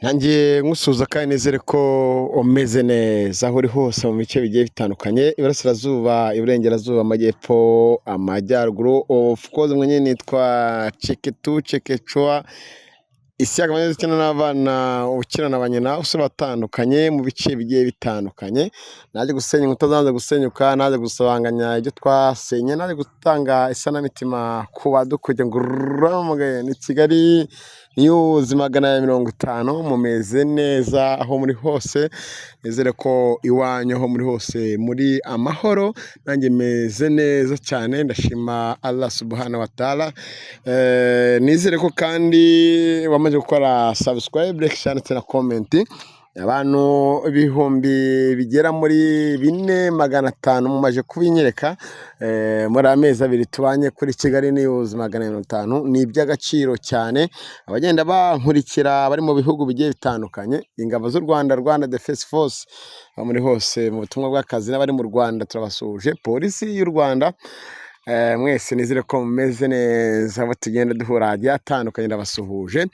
Nanjye nkusuhuza kandi nizere ko umeze neza aho uri hose mu bice bigiye bitandukanye, iburasirazuba, iburengerazuba, amajyepfo, amajyaruguru. Of course mwenyewe nitwa Ceketu Cekechwa, isi yagamye zikina n'abana, ukina na banyina usura batandukanye mu bice bigiye bitandukanye. Naje gusenya inkuta zanze gusenyuka, naje gusabanganya ibyo twasenye, naje gutanga isanamitima ku badukujya ngo ruramugaye ni Kigali News 150. Mumeze neza aho muri hose, nizere ko iwanyu aho muri hose muri amahoro. Nanjye meze neza cyane, ndashima Allah subhanahu wa ta'ala. Nizere ko kandi wamaze gukora subscribe, like, share na comment. Abantu ibihumbi bigera muri 4,500 mumaje kubinyereka muri amezi abiri tubanye kuri Kigali News 150. Ni iby'agaciro cyane. Abagenda bankurikira bari mu bihugu bigiye bitandukanye, ingabo z'u Rwanda, Rwanda Defense Force, muri hose mu butumwa bw'akazi, n'abari mu Rwanda turabasuhuje. Polisi y'u Rwanda, mwese nizere ko mumeze neza, abo tugenda duhura hagiye hatandukanye ndabasuhuje.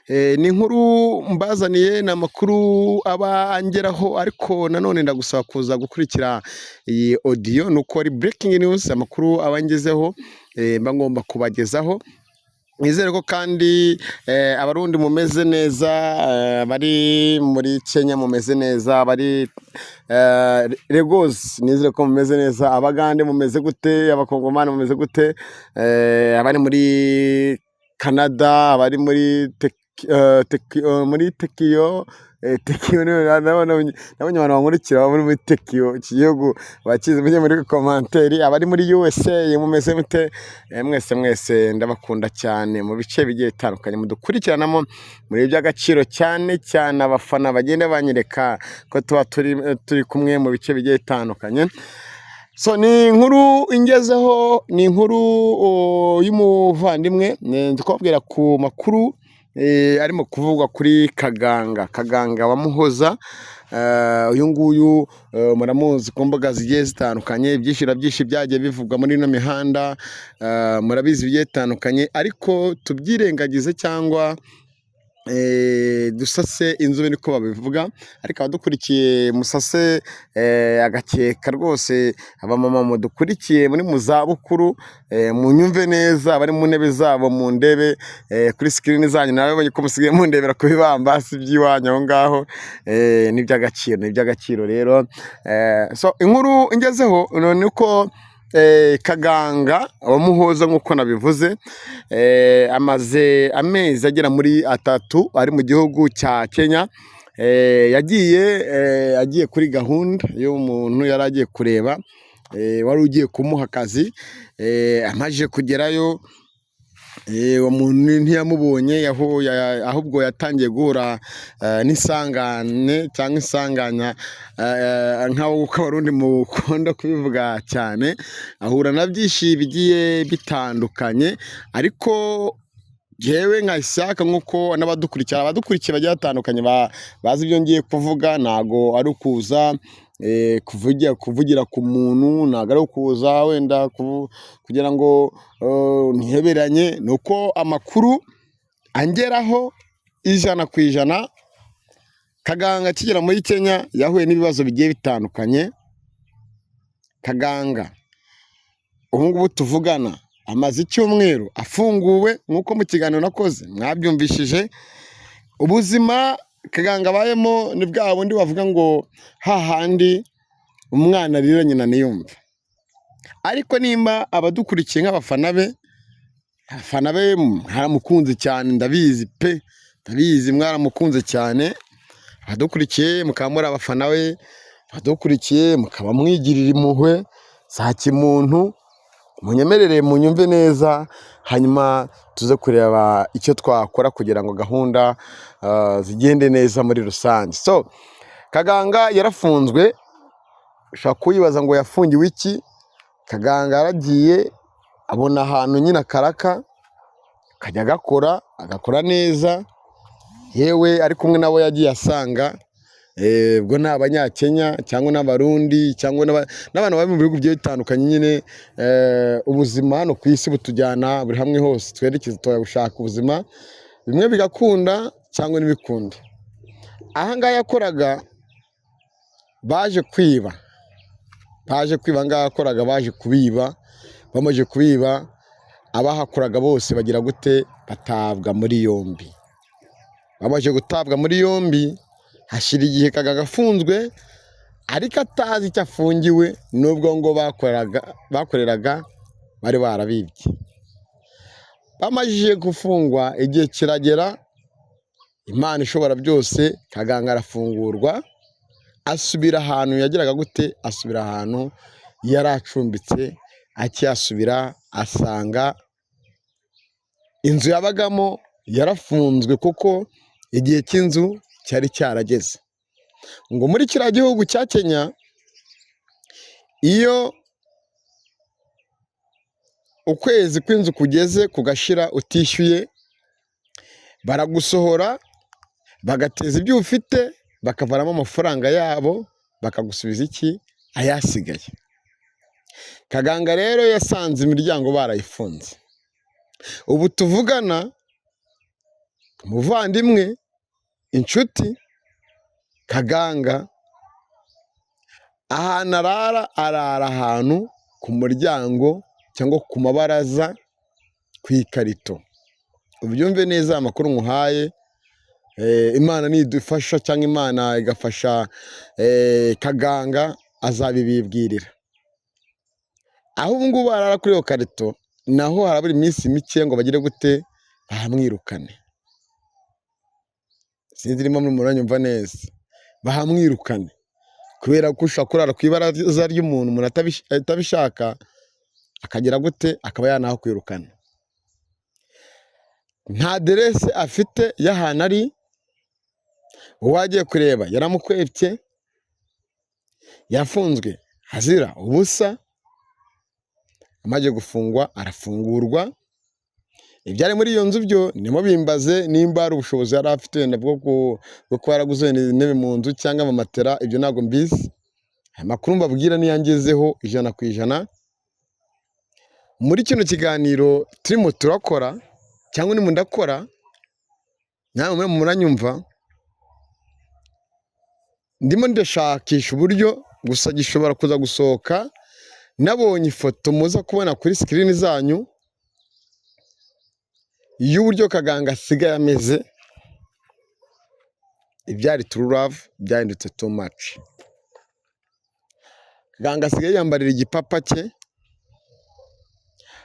Ni inkuru mbazaniye, ni amakuru aba angeraho, ariko nanone ndagusaba kuza gukurikira iyi audio, nuko ari breaking news, amakuru aba angezeho mba ngomba kubagezaho. Nizere ko kandi abarundi mumeze neza, bari muri Kenya mumeze neza, bari Lagos nizere ko mumeze neza, abagande mumeze gute, abakongomani mumeze gute, abari muri Canada, abari muri Tekiyo, nabonye abantu bankurikira bari muri Tekiyo, iki gihugu bakizi mujye muri komanteri. Abari muri USA mumeze mute? Mwese ndabakunda cyane mu bice bigiye bitandukanye mudukurikiranamo, muri iby'agaciro cyane cyane. Abafana bagenda banyereka ko tuba turi kumwe mu bice bigiye bitandukanye. So ni inkuru ingezeho, ni inkuru y'umuvandimwe, ndikubwira ku makuru arimo kuvugwa kuri Kaganga wa Muhoza. Uyu nguyu muramuzi ku mbuga zigiye zitandukanye, byinshi byagiye bivugwa muri ino mihanda, murabizi bigiye bitandukanye, ariko tubyirengagize cyangwa dusase inzobe niko babivuga. Ariko abadukurikiye musase agakeka rwose. Abamama mudukurikiye muri mu zabukuru, munyumve neza, abari mu ntebe zabo mu ndebe kuri screen zanyu, nawe ko musigaye mundebera ku bibambasi by'iwanyu aho ngaho. Ni iby'agaciro rero. So inkuru ingezeho none uko Kaganga wa Muhoza nk'uko nabivuze, amaze amezi agera muri 3 ari mu gihugu cya Kenya. Yagiye kuri gahunda y'umuntu yari agiye kureba, wari ugiye kumuha akazi. Amaze kugerayo, uwo muntu ntiyamubonye, ahubwo yatangiye guhura n'isangane cyangwa isanganya, nk'aho abarundi mukunda kubivuga cyane. Ahura na byinshi bigiye bitandukanye, ariko jewe nka Isaka nk'uko abadukurikiye bagiye batandukanye bazi ibyo ngiye kuvuga. Ntago ari ukuza kuvugira ku muntu, ntago ari ukuza wenda kugira ngo ntiheberanye. Nuko amakuru angeraho 100%. Kaganga akigera muri Kenya yahuye n'ibibazo bigiye bitandukanye. Kaganga ubu ngubu tuvugana amaze icyumweru afunguwe, nk'uko mu kiganiro nakoze mwabyumvishije. Ubuzima Kaganga abayemo ni bwa bundi bavuga ngo hahandi umwana arira nyina ntiyumve. Ariko nimba abadukurikiye nk'abafana be, mwaramukunze cyane, ndabizi pe, ndabizi mwaramukunze cyane. Abadukurikiye mukaba muri abafana we, abadukurikiye mukaba mwigirira impuhwe za kimuntu, munyemerere munyumve neza, hanyuma tuze kureba icyo twakora kugira ngo gahunda zigende neza muri rusange. So Kaganga yarafunzwe. Ushaka kuyibaza ngo yafungiwe iki? Kaganga yaragiye abona ahantu nyine akaraka, akajya agakora neza, yewe ari kumwe nabo yagiye asanga. Ubwo ni abanyakenya cyangwa n'abarundi cyangwa n'abantu bari mu bihugu bigiye bitandukanye nyine. Ubuzima hano ku isi butujyana buri hamwe hose, twerekeza gushaka ubuzima, bimwe bigakunda cyangwa ntibikunde. ahangaha yakoraga baje kwiba ahangaha yakoraga baje kubiba, bamaze kubiba abahakoraga bose bagira gute, batabwa muri yombi. Bamaze gutabwa muri yombi hashira igihe Kaganga afunzwe, ariko atazi icyo afungiwe, nubwo ngo bakoreraga bari barabibye. Bamajije gufungwa igihe kiragera, Imana ishobora byose, Kaganga arafungurwa, asubira ahantu yageraga gute, asubira ahantu yari acumbitse. Akiyasubira asanga inzu yabagamo yarafunzwe, kuko igihe cy'inzu cyari cyarageze. Ngo muri kiriya gihugu cya Kenya, iyo ukwezi kw'inzu kugeze kugashira utishyuye, baragusohora bagateza ibyo ufite, bakavanamo amafaranga yabo, bakagusubiza iki, ayasigaye. Kaganga rero yasanze imiryango barayifunze. Ubu tuvugana, umuvandimwe, inshuti, Kaganga ahantu arara ahantu ku muryango cyangwa ku mabaraza, ku ikarito. Ubyumve neza amakuru nkuhaye. Imana nidufasha cyangwa Imana igafasha Kaganga, azabibibwirira. Aho ubu ngubu arara kuri iyo karito, naho harabura iminsi mike ngo bagire gute, bahamwirukane. Sinzi niba muranyumva neza. Bahamwirukane kubera ko ushobora kurara ku ibaraza ry'umuntu umuntu atabishaka, akagira gute, akaba yanahakwirukana. Nta aderese afite y'ahantu ari, uwagiye kureba yaramukwebye, yafunzwe azira ubusa. Amaze gufungwa arafungurwa. Ibyari muri iyo nzu byo nimo bimbaze nimba ari ubushobozi yari afite wenda bwo kuba yaraguze intebe mu nzu cyangwa amamatera, ibyo ntabwo mbizi. Aya makuru mbabwira niyangezeho 100%. Muri kino kiganiro turimo turakora cyangwa ndimo ndakora, namwe muranyumva, ndimo ndashakisha uburyo, gusa gishobora kuza gusohoka. Nabonye ifoto muza kubona kuri screen zanyu y'uburyo Kaganga asigaye ameze. Ibyari true love byahindutse too much. Kaganga asigaye yambarira igipapa cye,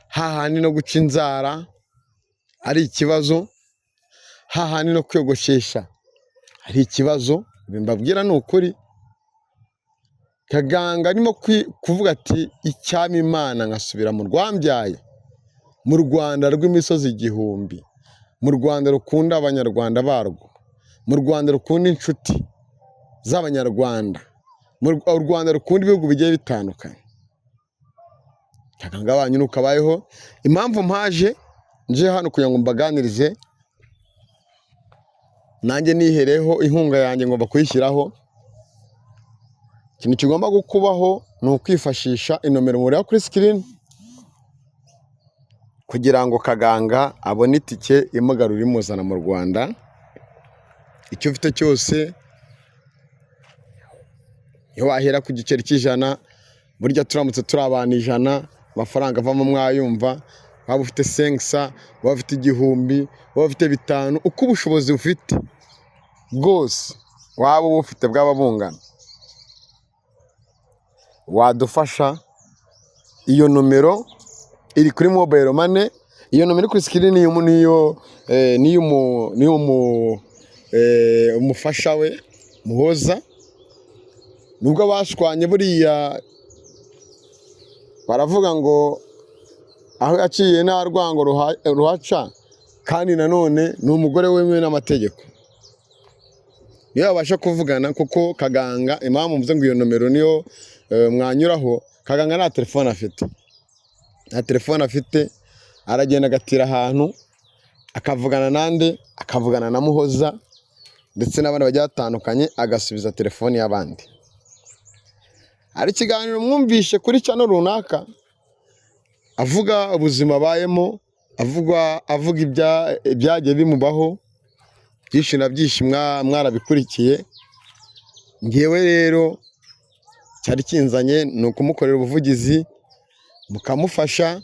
hahandi no guca inzara ari ikibazo, hahandi no kwiyogoshesha ari ikibazo. Mbabwira ni ukuri, Kaganga arimo kuvuga ati icyama Imana nkasubira mu rwambyaye, mu Rwanda rw'imisozi igihumbi, mu Rwanda rukunda abanyarwanda barwo, mu Rwanda rukunda inshuti z'abanyarwanda, u Rwanda rukunda ibihugu bigiye bitandukanye. Kaganga wanyu nuko abayeho. Impamvu mpaje nje hano kugira ngo mbaganirize, nanjye nihereho inkunga yanjye ngomba kuyishyiraho. Ikintu kigomba gukubaho ni ukwifashisha inomero mureba kuri screen, kugira ngo Kaganga abone itike imugarura imuzana mu Rwanda. Icyo ufite cyose, iyo wahera ku giceri cy'ijana, burya turamutse turi abantu 100, amafaranga avamo mwayumva. Waba ufite 500, waba ufite 1000, waba ufite 5, uko ubushobozi ufite bwose, waba ubufite bwaba bungana, wadufasha. Iyo nomero iri kuri mobile money, iyo nomero kuri screen niyo umufasha we Muhoza. Nubwo bashwanye buriya baravuga ngo aho yaciye nta rwango ruhaca, kandi nanone ni umugore wemewe n'amategeko, niyo babasha kuvugana. Kuko Kaganga, impamvu mvuze ngo iyo nomero niyo mwanyuraho, Kaganga nta telefone afite. Nta telefone afite, aragenda agatira ahantu akavugana nande, akavugana na Muhoza ndetse n'abandi bagiye batandukanye, agasubiza telefone y'abandi. Hari ikiganiro mwumvishe kuri channel runaka, avuga ubuzima abayemo, avuga ibyagiye bimubaho, byinshi na byinshi mwarabikurikiye. Ngewe rero cyari kinzanye ni ukumukorera ubuvugizi mukamufasha,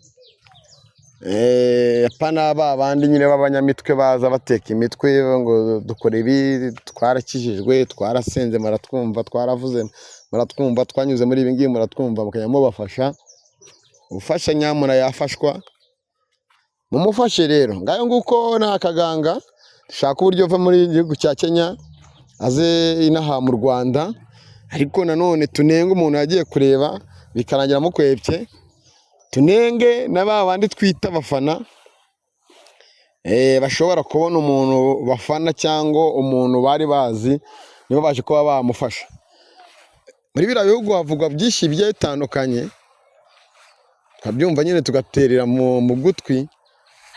apana ba bandi nyine b'abanyamitwe baza bateka imitwe ngo dukore ibi, twarakijijwe, twarasenze muratwumva, twaravuze muratwumva, twanyuze muri ibi ngibi muratwumva, mukajya mubafasha. Ufasha nyamuna yafashwa, mumufashe rero. Ngayo nguko ni akaganga dushaka uburyo ava muri igihugu cya Kenya aze inaha mu Rwanda, ariko nanone tunenge umuntu yagiye kureba bikarangira mukwebye, tunenge na ba bandi twita abafana bashobora kubona umuntu bafana cyangwa umuntu bari bazi nibo baje kuba bamufasha. Muri biriya bihugu havugwa byinshi bigiye bitandukanye, tukabyumva nyine tugaterera mu gutwi,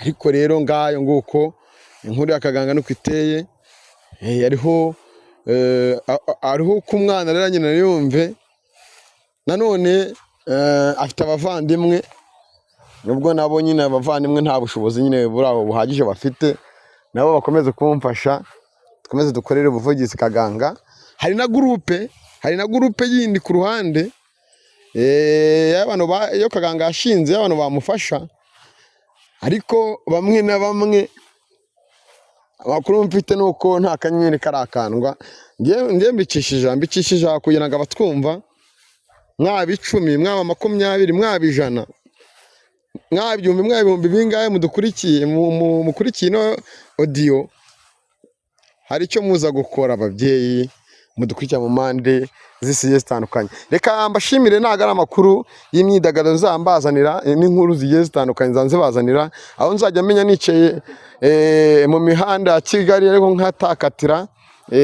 ariko rero ngayo nguko inkuru y'akaganga nuko iteye. Ariho ko umwana rero nyine yumve, nanone afite abavandimwe, nubwo nabo nyine abavandimwe nta bushobozi nyine burabo buhagije bafite, nabo bakomeze kumfasha, dukomeze dukorere ubuvugizi kaganga. Hari na gurupe yindi ku ruhande iyo kaganga yashinze y'abantu bamufasha, ariko bamwe na bamwe amakuru mfite nuko nta kanyenyeri karakandwa. Ngiye mbicishije kugira ngo abatwumva, mwaba 10, mwaba 20, mwaba 100, mwaba 1000, mwaba 1000 bingahe mukurikiye ino audio, hari icyo muza gukora ababyeyi mudukurikira mu mande zisiye zitandukanye. Reka mbashimire, ntago ari amakuru y'imyidagaduro zambazanira n'inkuru zigiye zitandukanye zanzibazanira, aho nzajya menya nicaye mu mihanda ya Kigali ariko nkatakatira,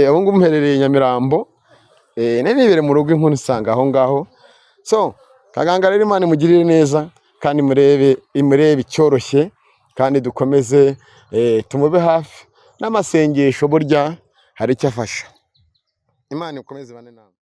aho ngumherereye Nyamirambo, nibere mu rugo inkuru isanga aho ngaho. So kaganga rero Imana imugirire neza, kandi imurebe icyoroshye, kandi dukomeze tumube hafi n'amasengesho, burya hari icyo afasha. Imana ikomeze bane nawe.